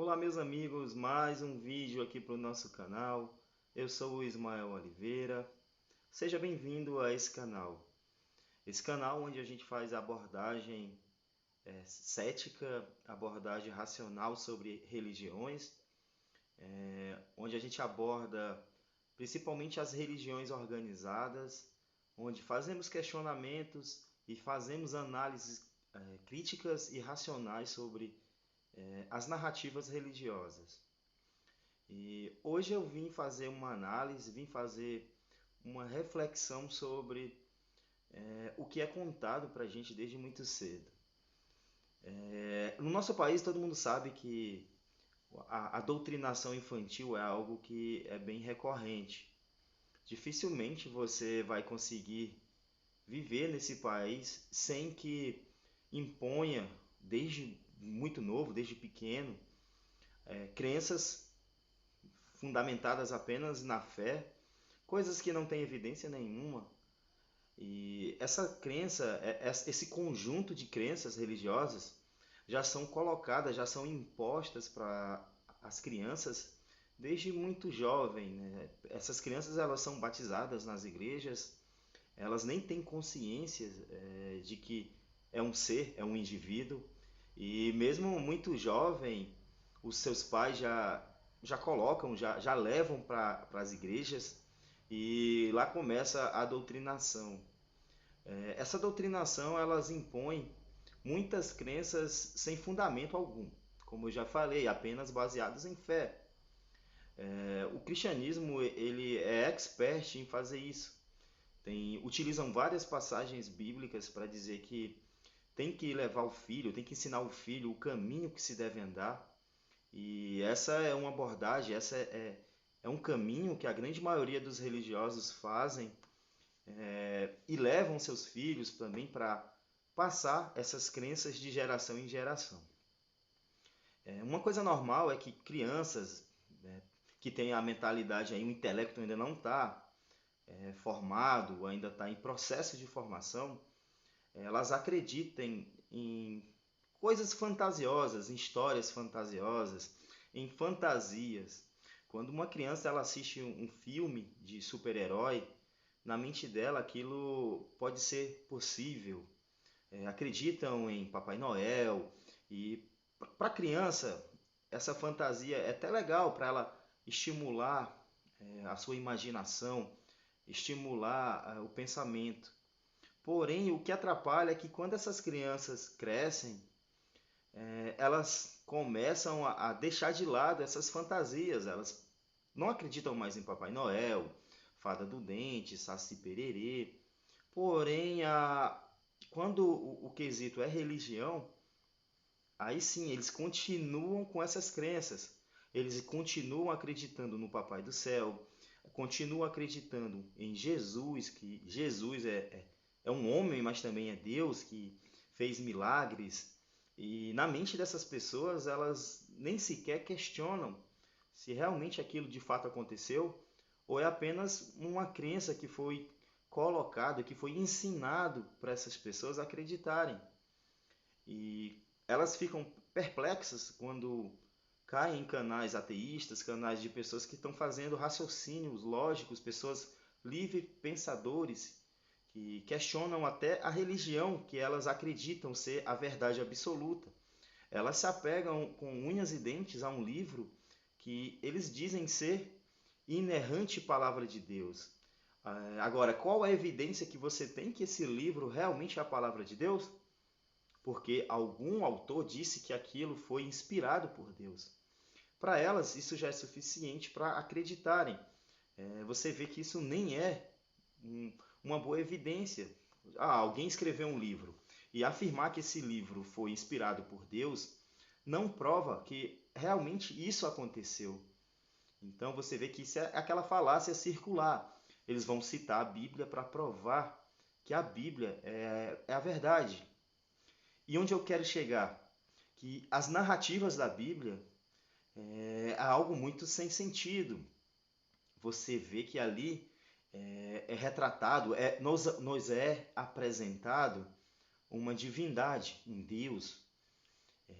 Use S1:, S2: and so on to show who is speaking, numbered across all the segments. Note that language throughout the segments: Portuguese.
S1: Olá, meus amigos, mais um vídeo aqui para o nosso canal. Eu sou o Ismael Oliveira. Seja bem-vindo a esse canal. Esse canal onde a gente faz abordagem cética, abordagem racional sobre religiões, onde a gente aborda principalmente as religiões organizadas, onde fazemos questionamentos e fazemos análises críticas e racionais sobre as narrativas religiosas. E hoje eu vim fazer uma análise, vim fazer uma reflexão sobre o que é contado para a gente desde muito cedo. No nosso país, todo mundo sabe que a doutrinação infantil é algo que é bem recorrente. Dificilmente você vai conseguir viver nesse país sem que imponha, desde muito novo, desde pequeno, crenças fundamentadas apenas na fé, coisas que não têm evidência nenhuma. E essa crença, esse conjunto de crenças religiosas já são colocadas, já são impostas para as crianças desde muito jovem, né? Essas crianças elas são batizadas nas igrejas, elas nem têm consciência de que é um ser, é um indivíduo, e mesmo muito jovem, os seus pais já colocam, já levam para as igrejas e lá começa a doutrinação. Essa doutrinação elas impõem muitas crenças sem fundamento algum, como eu já falei, apenas baseadas em fé. O cristianismo ele é expert em fazer isso. Utilizam várias passagens bíblicas para dizer que tem que levar o filho, tem que ensinar o filho o caminho que se deve andar. E essa é uma abordagem, é um caminho que a grande maioria dos religiosos fazem e levam seus filhos também para passar essas crenças de geração em geração. Uma coisa normal é que crianças, né, que têm a mentalidade, aí, o intelecto ainda não está formado, ainda está em processo de formação, elas acreditem em coisas fantasiosas, em histórias fantasiosas, em fantasias. Quando uma criança ela assiste um filme de super-herói, na mente dela aquilo pode ser possível. Acreditam em Papai Noel e para a criança essa fantasia é até legal para ela estimular a sua imaginação, estimular o pensamento. Porém, o que atrapalha é que quando essas crianças crescem, elas começam a deixar de lado essas fantasias. Elas não acreditam mais em Papai Noel, Fada do Dente, Saci Pererê. Porém, quando o quesito é religião, aí sim eles continuam com essas crenças. Eles continuam acreditando no Papai do Céu, continuam acreditando em Jesus, que Jesus é um homem, mas também é Deus, que fez milagres. E na mente dessas pessoas, elas nem sequer questionam se realmente aquilo de fato aconteceu ou é apenas uma crença que foi colocada, que foi ensinado para essas pessoas acreditarem. E elas ficam perplexas quando caem em canais ateístas, canais de pessoas que estão fazendo raciocínios lógicos, pessoas livres pensadores que questionam até a religião que elas acreditam ser a verdade absoluta. Elas se apegam com unhas e dentes a um livro que eles dizem ser inerrante palavra de Deus. Agora, qual a evidência que você tem que esse livro realmente é a palavra de Deus? Porque algum autor disse que aquilo foi inspirado por Deus. Para elas, isso já é suficiente para acreditarem. Você vê que isso nem é uma boa evidência. Alguém escreveu um livro e afirmar que esse livro foi inspirado por Deus não prova que realmente isso aconteceu. Então você vê que isso é aquela falácia circular. Eles vão citar a Bíblia para provar que a Bíblia é a verdade. E onde eu quero chegar? Que as narrativas da Bíblia é algo muito sem sentido. Você vê que ali é retratado, nos é apresentado uma divindade, um Deus.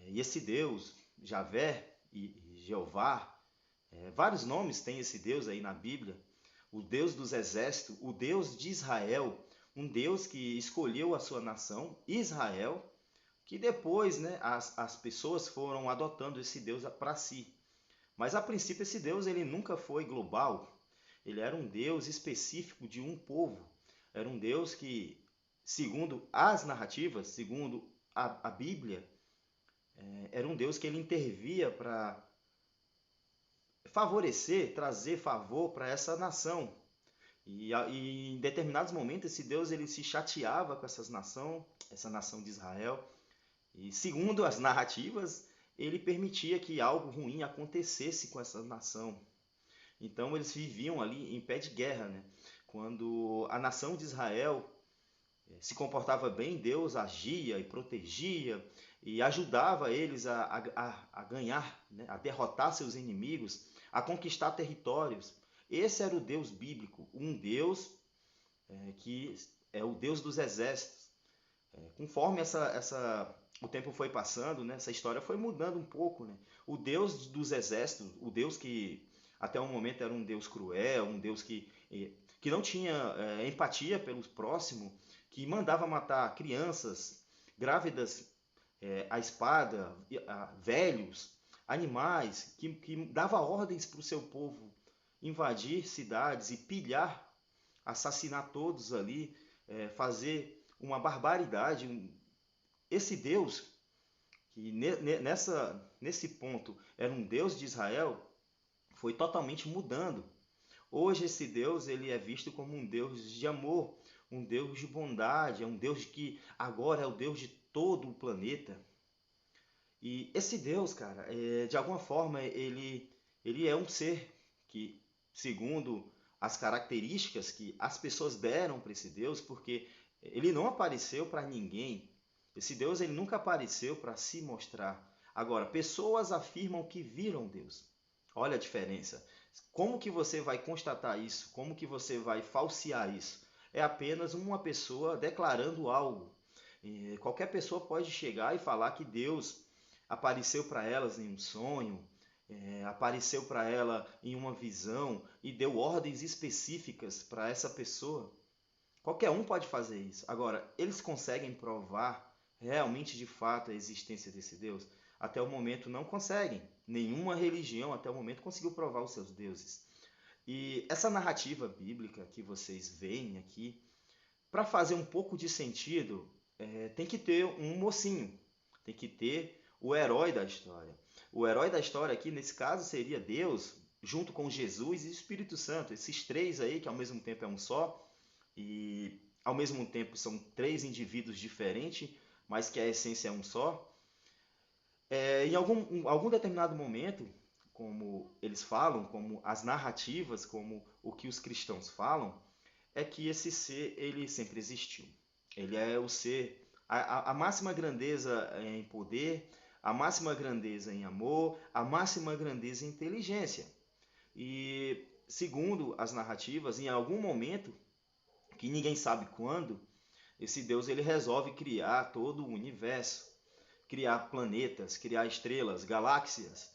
S1: E esse Deus, Javé, Jeová. Vários nomes tem esse Deus aí na Bíblia. O Deus dos exércitos, o Deus de Israel, um Deus que escolheu a sua nação, Israel, que depois, né, as pessoas foram adotando esse Deus para si. Mas a princípio esse Deus ele nunca foi global. Ele era um Deus específico de um povo. Era um Deus que, segundo as narrativas, segundo a Bíblia, era um Deus que ele intervia para favorecer, trazer favor para essa nação. E em determinados momentos esse Deus ele se chateava com essa nação de Israel. E segundo as narrativas, ele permitia que algo ruim acontecesse com essa nação. Então eles viviam ali em pé de guerra, né? Quando a nação de Israel se comportava bem, Deus agia e protegia e ajudava eles a ganhar, né? A derrotar seus inimigos, a conquistar territórios. Esse era o Deus bíblico, um Deus que é o Deus dos exércitos. Conforme o tempo foi passando, né? Essa história foi mudando um pouco, né? O Deus dos exércitos, o Deus que até o momento era um Deus cruel, um Deus que não tinha empatia pelo próximo, que mandava matar crianças, grávidas à espada, velhos, animais, que dava ordens para o seu povo invadir cidades e pilhar, assassinar todos ali, fazer uma barbaridade. Esse Deus, que nesse ponto era um Deus de Israel, foi totalmente mudando. Hoje esse Deus ele é visto como um Deus de amor, um Deus de bondade, é um Deus que agora é o Deus de todo o planeta. E esse Deus, cara, de alguma forma ele é um ser que, segundo as características que as pessoas deram para esse Deus, porque ele não apareceu para ninguém. Esse Deus ele nunca apareceu para se mostrar. Agora, pessoas afirmam que viram Deus. Olha a diferença. Como que você vai constatar isso? Como que você vai falsear isso? É apenas uma pessoa declarando algo. Qualquer pessoa pode chegar e falar que Deus apareceu para elas em um sonho, apareceu para ela em uma visão e deu ordens específicas para essa pessoa. Qualquer um pode fazer isso. Agora, eles conseguem provar realmente de fato a existência desse Deus? Até o momento não conseguem. Nenhuma religião até o momento conseguiu provar os seus deuses. E essa narrativa bíblica que vocês veem aqui, para fazer um pouco de sentido, tem que ter um mocinho, tem que ter o herói da história. O herói da história aqui, nesse caso, seria Deus, junto com Jesus e Espírito Santo. Esses três aí, que ao mesmo tempo é um só, e ao mesmo tempo são três indivíduos diferentes, mas que a essência é um só. Em algum determinado momento, como eles falam, como as narrativas, como o que os cristãos falam, é que esse ser ele sempre existiu. Ele é o ser, a máxima grandeza em poder, a máxima grandeza em amor, a máxima grandeza em inteligência. E segundo as narrativas, em algum momento, que ninguém sabe quando, esse Deus ele resolve criar todo o universo, criar planetas, criar estrelas, galáxias,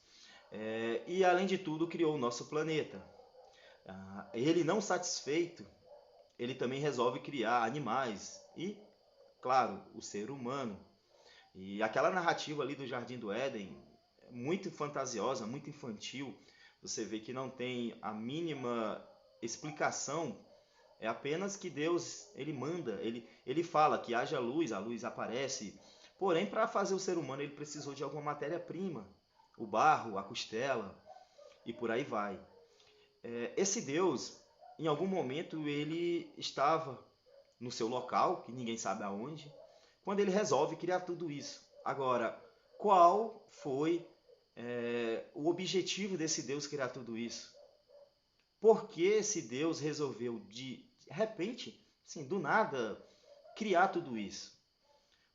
S1: e além de tudo criou o nosso planeta. Ele não satisfeito, ele também resolve criar animais e, claro, o ser humano. E aquela narrativa ali do Jardim do Éden é muito fantasiosa, muito infantil. Você vê que não tem a mínima explicação. É apenas que Deus ele manda, ele fala que haja luz, a luz aparece. Porém, para fazer o ser humano, ele precisou de alguma matéria-prima, o barro, a costela e por aí vai. Esse Deus, em algum momento, ele estava no seu local, que ninguém sabe aonde, quando ele resolve criar tudo isso. Agora, qual foi o objetivo desse Deus criar tudo isso? Por que esse Deus resolveu de repente, assim, do nada, criar tudo isso?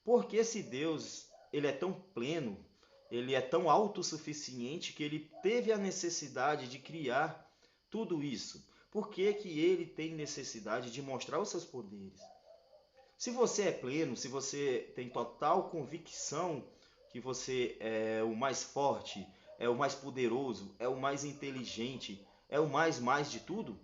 S1: Por que esse Deus ele é tão pleno, ele é tão autossuficiente que ele teve a necessidade de criar tudo isso? Por que que ele tem necessidade de mostrar os seus poderes? Se você é pleno, se você tem total convicção que você é o mais forte, é o mais poderoso, é o mais inteligente, é o mais de tudo?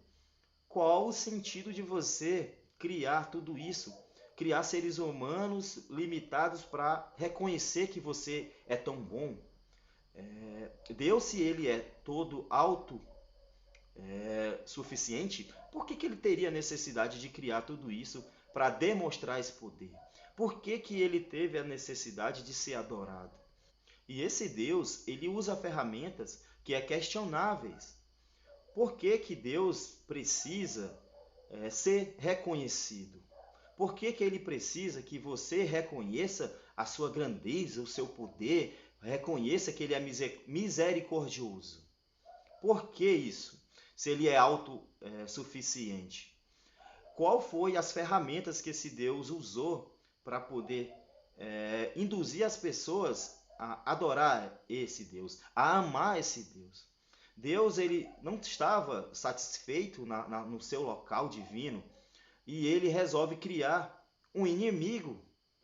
S1: Qual o sentido de você criar tudo isso? Criar seres humanos limitados para reconhecer que você é tão bom? Deus, se ele é todo suficiente, por que ele teria necessidade de criar tudo isso para demonstrar esse poder? Por que ele teve a necessidade de ser adorado? E esse Deus, ele usa ferramentas que é questionáveis. Por que Deus precisa ser reconhecido? Por que ele precisa que você reconheça a sua grandeza, o seu poder, reconheça que ele é misericordioso? Por que isso? Se ele é autossuficiente. Qual foi as ferramentas que esse Deus usou para poder induzir as pessoas a adorar esse Deus, a amar esse Deus? Deus ele não estava satisfeito no seu local divino e ele resolve criar um inimigo.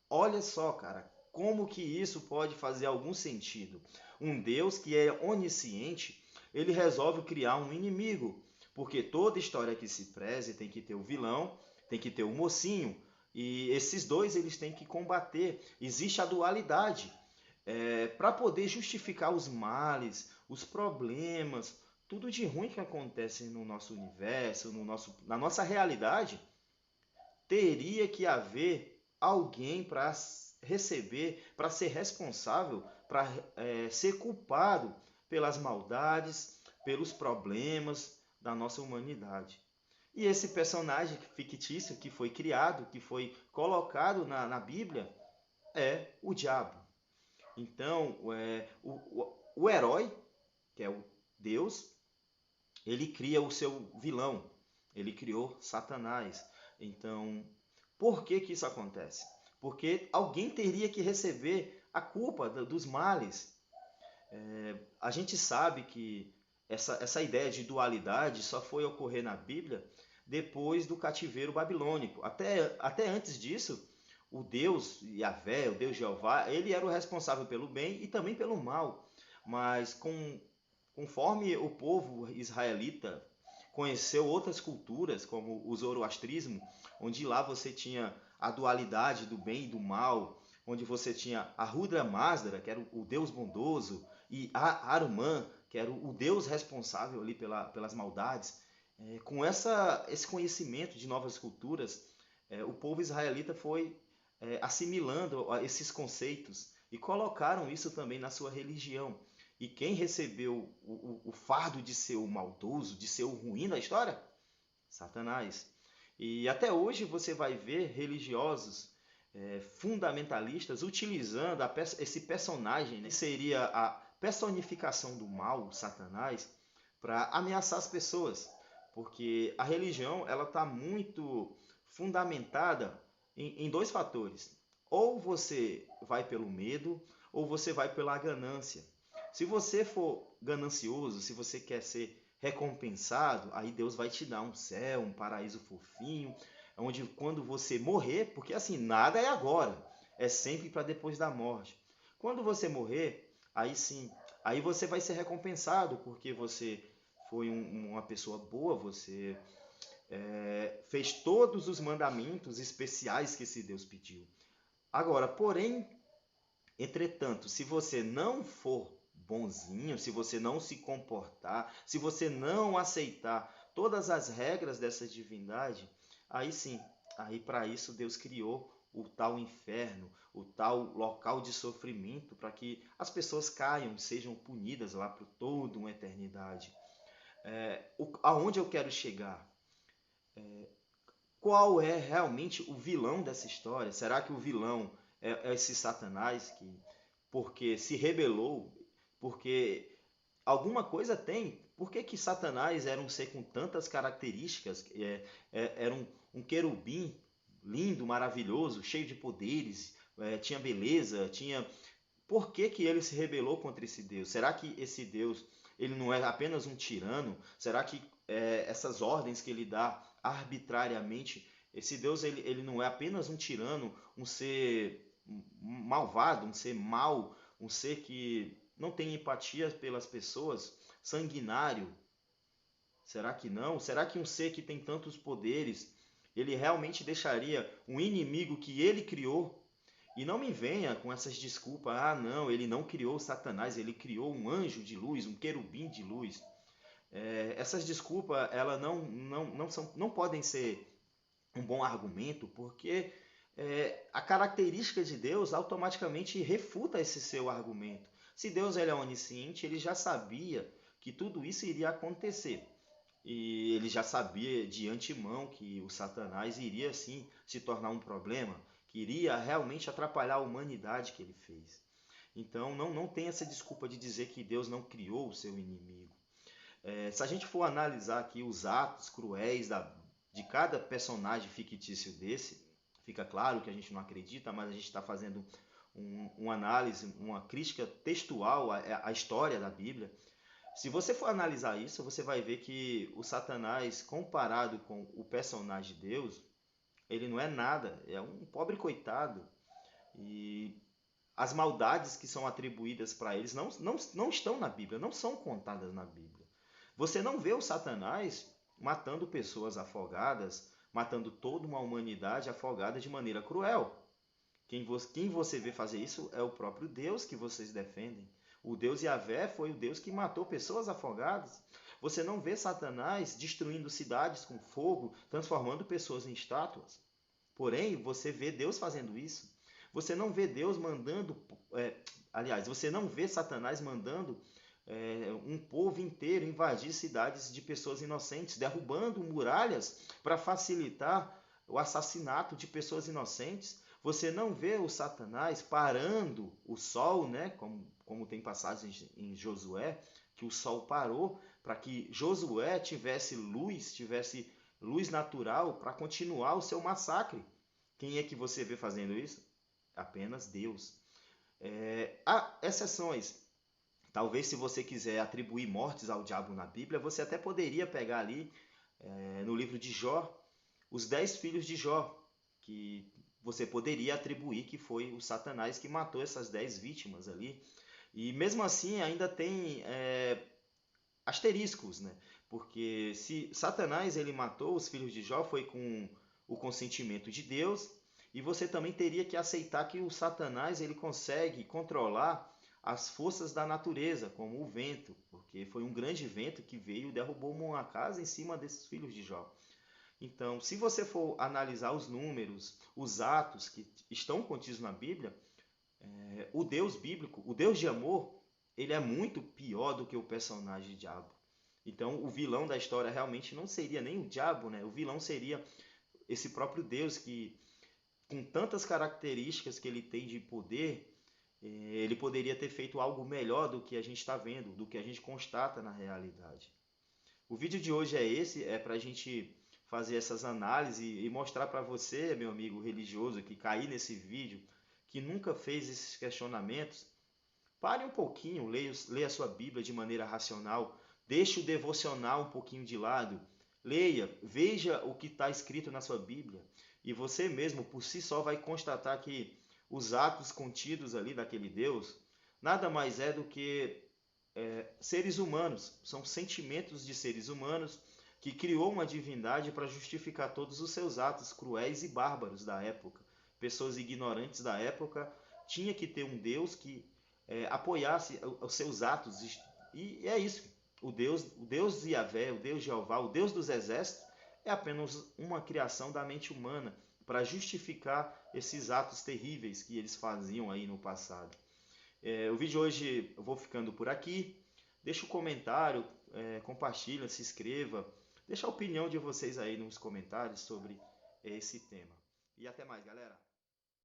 S1: Olha só, cara, como que isso pode fazer algum sentido? Um Deus que é onisciente, ele resolve criar um inimigo, porque toda história que se preze tem que ter o vilão, tem que ter o mocinho, e esses dois eles têm que combater. Existe a dualidade para poder justificar os males, os problemas, tudo de ruim que acontece no nosso universo, na nossa realidade, teria que haver alguém para receber, para ser responsável, para ser culpado pelas maldades, pelos problemas da nossa humanidade. E esse personagem fictício que foi criado, que foi colocado na Bíblia, é o diabo. Então, o herói, que é o Deus, ele cria o seu vilão. Ele criou Satanás. Então, por que isso acontece? Porque alguém teria que receber a culpa dos males. A gente sabe que essa ideia de dualidade só foi ocorrer na Bíblia depois do cativeiro babilônico. Até antes disso, o Deus Yahvé, o Deus Jeová, ele era o responsável pelo bem e também pelo mal. Mas conforme o povo israelita conheceu outras culturas, como o zoroastrismo, onde lá você tinha a dualidade do bem e do mal, onde você tinha a Rudra Mazda, que era o deus bondoso, e Hanuman, que era o deus responsável ali pelas maldades. Com esse conhecimento de novas culturas, o povo israelita foi assimilando esses conceitos e colocaram isso também na sua religião. E quem recebeu o fardo de ser o maldoso, de ser o ruim da história? Satanás. E até hoje você vai ver religiosos fundamentalistas utilizando esse personagem, né, que seria a personificação do mal, Satanás, para ameaçar as pessoas. Porque a religião ela está muito fundamentada em dois fatores. Ou você vai pelo medo, ou você vai pela ganância. Se você for ganancioso, se você quer ser recompensado, aí Deus vai te dar um céu, um paraíso fofinho, onde quando você morrer, porque assim, nada é agora, é sempre para depois da morte. Quando você morrer, aí sim, aí você vai ser recompensado, porque você foi uma pessoa boa, você fez todos os mandamentos especiais que esse Deus pediu. Agora, porém, entretanto, se você não for bonzinho, se você não se comportar, se você não aceitar todas as regras dessa divindade, aí sim, aí para isso Deus criou o tal inferno, o tal local de sofrimento, para que as pessoas caiam, sejam punidas lá por toda uma eternidade. Aonde eu quero chegar? Qual é realmente o vilão dessa história? Será que o vilão é esse Satanás que, porque se rebelou, porque alguma coisa tem? Por que Satanás era um ser com tantas características? Era um querubim lindo, maravilhoso, cheio de poderes, tinha beleza, tinha. Por que ele se rebelou contra esse Deus? Será que esse Deus ele não é apenas um tirano? Será que essas ordens que ele dá arbitrariamente, esse Deus ele não é apenas um tirano, um ser malvado, um ser mau, um ser que não tem empatia pelas pessoas, sanguinário. Será que não? Será que um ser que tem tantos poderes, ele realmente deixaria um inimigo que ele criou? E não me venha com essas desculpas, ah não, ele não criou Satanás, ele criou um anjo de luz, um querubim de luz. Essas desculpas, elas não podem ser um bom argumento, porque a característica de Deus automaticamente refuta esse seu argumento. Se Deus ele é onisciente, ele já sabia que tudo isso iria acontecer. E ele já sabia de antemão que o Satanás iria sim se tornar um problema, que iria realmente atrapalhar a humanidade que ele fez. Então não tem essa desculpa de dizer que Deus não criou o seu inimigo. Se a gente for analisar aqui os atos cruéis de cada personagem fictício desse, fica claro que a gente não acredita, mas a gente está fazendo uma análise, uma crítica textual à história da Bíblia. Se você for analisar isso, você vai ver que o Satanás, comparado com o personagem de Deus, ele não é nada, é um pobre coitado. E as maldades que são atribuídas para eles não estão na Bíblia, não são contadas na Bíblia. Você não vê o Satanás matando pessoas afogadas, matando toda uma humanidade afogada de maneira cruel. Quem você vê fazer isso é o próprio Deus que vocês defendem. O Deus Yahvé foi o Deus que matou pessoas afogadas. Você não vê Satanás destruindo cidades com fogo, transformando pessoas em estátuas. Porém, você vê Deus fazendo isso. Você não vê Deus mandando. Você não vê Satanás mandando um povo inteiro invadir cidades de pessoas inocentes, derrubando muralhas para facilitar o assassinato de pessoas inocentes. Você não vê o Satanás parando o sol, né? Como tem passagens em Josué, que o sol parou para que Josué tivesse luz natural para continuar o seu massacre. Quem é que você vê fazendo isso? Apenas Deus. Há exceções. Talvez se você quiser atribuir mortes ao diabo na Bíblia, você até poderia pegar ali no livro de Jó, os 10 filhos de Jó, que você poderia atribuir que foi o Satanás que matou essas 10 vítimas ali. E mesmo assim ainda tem asteriscos, né? Porque se Satanás ele matou os filhos de Jó foi com o consentimento de Deus, e você também teria que aceitar que o Satanás ele consegue controlar as forças da natureza, como o vento, porque foi um grande vento que veio e derrubou uma casa em cima desses filhos de Jó. Então, se você for analisar os números, os atos que estão contidos na Bíblia, o Deus bíblico, o Deus de amor, ele é muito pior do que o personagem diabo. Então, o vilão da história realmente não seria nem o diabo, né? O vilão seria esse próprio Deus que, com tantas características que ele tem de poder, ele poderia ter feito algo melhor do que a gente está vendo, do que a gente constata na realidade. O vídeo de hoje é esse, é para a gente fazer essas análises e mostrar para você, meu amigo religioso, que cair nesse vídeo, que nunca fez esses questionamentos, pare um pouquinho, leia a sua Bíblia de maneira racional, deixe o devocional um pouquinho de lado, leia, veja o que está escrito na sua Bíblia, e você mesmo, por si só, vai constatar que os atos contidos ali daquele Deus nada mais é do que seres humanos, são sentimentos de seres humanos que criou uma divindade para justificar todos os seus atos cruéis e bárbaros da época. Pessoas ignorantes da época tinha que ter um Deus que apoiasse os seus atos, e é isso. O Deus Yahvé, o Deus Jeová, o Deus dos exércitos é apenas uma criação da mente humana para justificar esses atos terríveis que eles faziam aí no passado. O vídeo de hoje eu vou ficando por aqui. Deixa um comentário, compartilha, se inscreva. Deixa a opinião de vocês aí nos comentários sobre esse tema. E até mais, galera.